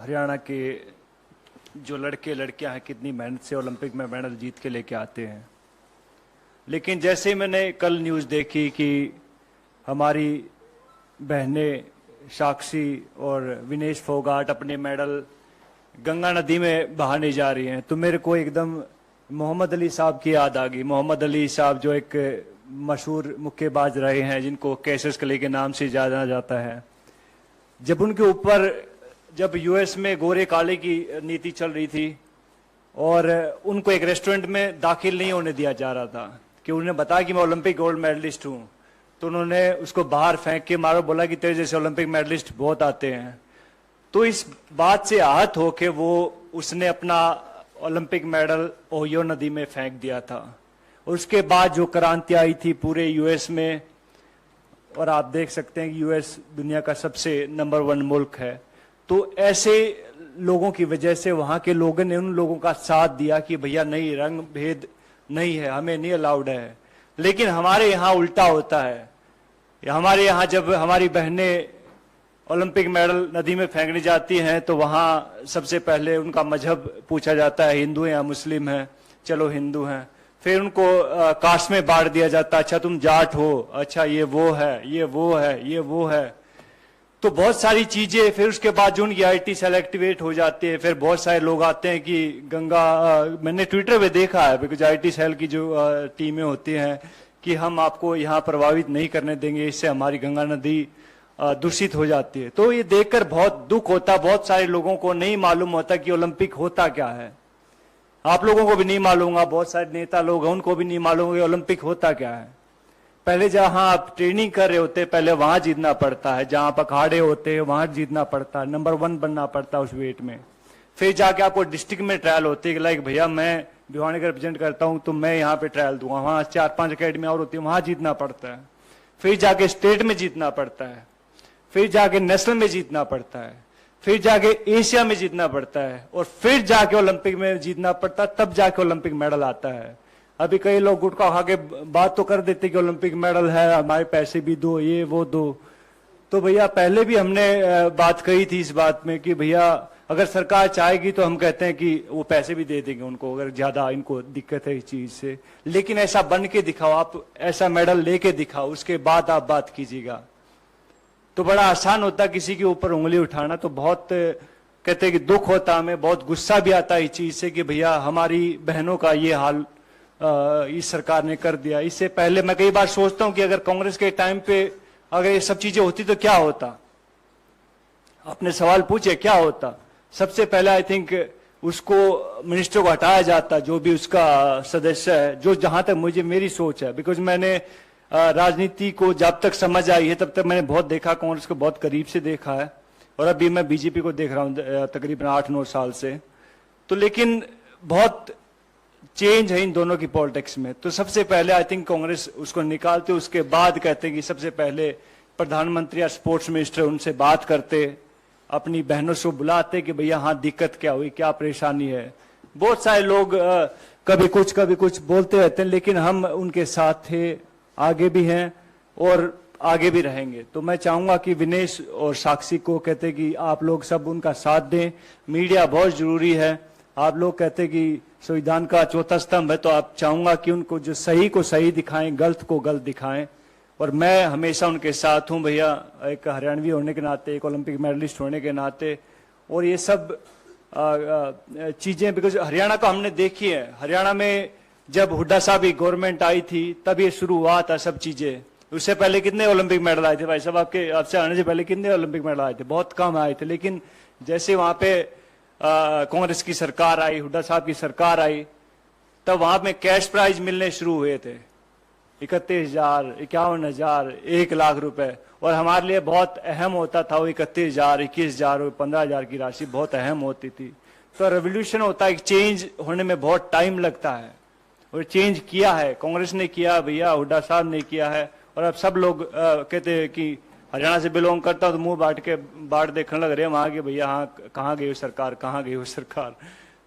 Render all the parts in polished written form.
हरियाणा के जो लड़के लड़कियां हैं कितनी मेहनत से ओलंपिक में मेडल जीत के लेके आते हैं। लेकिन जैसे ही मैंने कल न्यूज़ देखी कि हमारी बहनें साक्षी और विनेश फोगाट अपने मेडल गंगा नदी में बहाने जा रही हैं, तो मेरे को एकदम मोहम्मद अली साहब की याद आ गई। मोहम्मद अली साहब जो एक मशहूर मुक्केबाज रहे हैं, जिनको कैसिस क्ले के नाम से जाना जाता है। जब उनके ऊपर जब यूएस में गोरे काले की नीति चल रही थी और उनको एक रेस्टोरेंट में दाखिल नहीं होने दिया जा रहा था कि उन्हें बताया कि मैं ओलंपिक गोल्ड मेडलिस्ट हूं, तो उन्होंने उसको बाहर फेंक के मारो, बोला कि तेरे जैसे ओलंपिक मेडलिस्ट बहुत आते हैं। तो इस बात से आहत होके उसने अपना ओलंपिक मेडल ओहियो नदी में फेंक दिया था। उसके बाद जो क्रांति आई थी पूरे यूएस में, और आप देख सकते हैं कि यूएस दुनिया का सबसे नंबर 1 मुल्क है, तो ऐसे लोगों की वजह से वहां के लोगों ने उन लोगों का साथ दिया कि भैया नहीं, रंग भेद नहीं है, हमें नहीं अलाउड है। लेकिन हमारे यहाँ उल्टा होता है। हमारे यहाँ जब हमारी बहनें ओलंपिक मेडल नदी में फेंकने जाती हैं तो वहां सबसे पहले उनका मजहब पूछा जाता है, हिंदू हैं या मुस्लिम हैं। चलो हिंदू हैं। फिर उनको कास्ट में बांट दिया जाता है, अच्छा तुम जाट हो, अच्छा ये वो है, ये वो है, ये वो है। तो बहुत सारी चीजें। फिर उसके बाद जो उनकी आईटी सेल एक्टिवेट हो जाती है, फिर बहुत सारे लोग आते हैं कि मैंने ट्विटर पे देखा है, बिकॉज आईटी सेल की जो टीमें होती हैं कि हम आपको यहाँ प्रभावित नहीं करने देंगे, इससे हमारी गंगा नदी दूषित हो जाती है। तो ये देखकर बहुत दुख होता। बहुत सारे लोगों को नहीं मालूम होता कि ओलंपिक होता क्या है। आप लोगों को भी नहीं मालूम होगा, बहुत सारे नेता लोग हैं उनको भी नहीं मालूम होगा ओलंपिक होता क्या है। पहले जहां आप ट्रेनिंग कर रहे होते पहले वहां जीतना पड़ता है, जहां आप अखाड़े होते हैं वहां जीतना पड़ता है, नंबर 1 बनना पड़ता है उस वेट में। फिर जाके आपको डिस्ट्रिक्ट में ट्रायल होते हैं कि लाइक भैया मैं भिवानी का रिप्रेजेंट करता हूं तो मैं यहाँ पे ट्रायल दूंगा, वहां 4-5 अकेडमी और होती है, वहां जीतना पड़ता है। फिर जाके स्टेट में जीतना पड़ता है, फिर जाके नेशनल में जीतना पड़ता है, फिर जाके एशिया में जीतना पड़ता है, और फिर जाके ओलंपिक में जीतना पड़ता है, तब जाके ओलंपिक मेडल आता है। अभी कई लोग गुटखा खा के बात तो कर देते कि ओलंपिक मेडल है, हमारे पैसे भी दो, ये वो दो। तो भैया पहले भी हमने बात कही थी इस बात में कि भैया अगर सरकार चाहेगी तो हम कहते हैं कि वो पैसे भी दे देंगे उनको, अगर ज्यादा इनको दिक्कत है इस चीज से। लेकिन ऐसा बन के दिखाओ, आप ऐसा मेडल लेके दिखाओ, उसके बाद आप बात कीजिएगा। तो बड़ा आसान होता किसी के ऊपर उंगली उठाना। तो बहुत कहते हैं कि दुख होता, हमें बहुत गुस्सा भी आता है इस चीज से कि भैया हमारी बहनों का ये हाल इस सरकार ने कर दिया। इससे पहले मैं कई बार सोचता हूं कि अगर कांग्रेस के टाइम पे अगर ये सब चीजें होती तो क्या होता। अपने सवाल पूछे क्या होता। सबसे पहले आई थिंक उसको मिनिस्टर को हटाया जाता, जो भी उसका सदस्य है, जो जहां तक मुझे मेरी सोच है। बिकॉज मैंने राजनीति को जब तक समझ आई है तब तक मैंने बहुत देखा, कांग्रेस को बहुत करीब से देखा है, और अभी मैं बीजेपी को देख रहा हूं तकरीबन 8-9 साल से। तो लेकिन बहुत चेंज है इन दोनों की पॉलिटिक्स में। तो सबसे पहले आई थिंक कांग्रेस उसको निकालते, उसके बाद कहते कि सबसे पहले प्रधानमंत्री या स्पोर्ट्स मिनिस्टर उनसे बात करते, अपनी बहनों से बुलाते कि भैया हाँ दिक्कत क्या हुई, क्या परेशानी है। बहुत सारे लोग कभी कुछ बोलते रहते हैं, लेकिन हम उनके साथ थे, आगे भी हैं और आगे भी रहेंगे। तो मैं चाहूंगा कि विनेश और साक्षी को कहते कि आप लोग सब उनका साथ दें। मीडिया बहुत जरूरी है। आप लोग कहते कि संविधान का चौथा स्तंभ है, तो आप चाहूंगा कि उनको जो सही को सही दिखाएं, गलत को गलत दिखाएं, और मैं हमेशा उनके साथ हूं भैया, एक हरियाणवी होने के नाते, एक ओलंपिक मेडलिस्ट होने के नाते। और ये सब चीजें बिकॉज हरियाणा का हमने देखी है। हरियाणा में जब हुड्डा साहब की गवर्नमेंट आई थी तब ये शुरू हुआ था सब चीजें। उससे पहले कितने ओलंपिक मेडल आए थे भाई साहब, आपसे आने से पहले कितने ओलंपिक मेडल आए थे? बहुत कम आए थे। लेकिन जैसे वहां पे कांग्रेस की सरकार आई, हुड्डा साहब की सरकार आई, तब वहां पे कैश प्राइज मिलने शुरू हुए थे, 31,000, 51,000, 1 लाख रुपए। और हमारे लिए बहुत अहम होता था वो 31,000, 21,000 और 15,000 की राशि बहुत अहम होती थी। तो रेवोल्यूशन होता है, चेंज होने में बहुत टाइम लगता है, और चेंज किया है, कांग्रेस ने किया भैया, हुड्डा साहब ने किया है। और अब सब लोग कहते हैं कि हरियाणा से बिलोंग करता हूं तो मुंह बांट देखने लग रहे हैं वहां के, भैया हाँ कहाँ गई हो सरकार, कहाँ गई हो सरकार।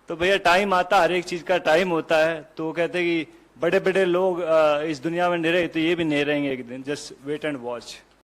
तो भैया टाइम आता, हर एक चीज का टाइम होता है। तो कहते हैं कि बड़े बड़े लोग इस दुनिया में नहीं रहे तो ये भी नहीं रहेंगे एक दिन, जस्ट वेट एंड वॉच।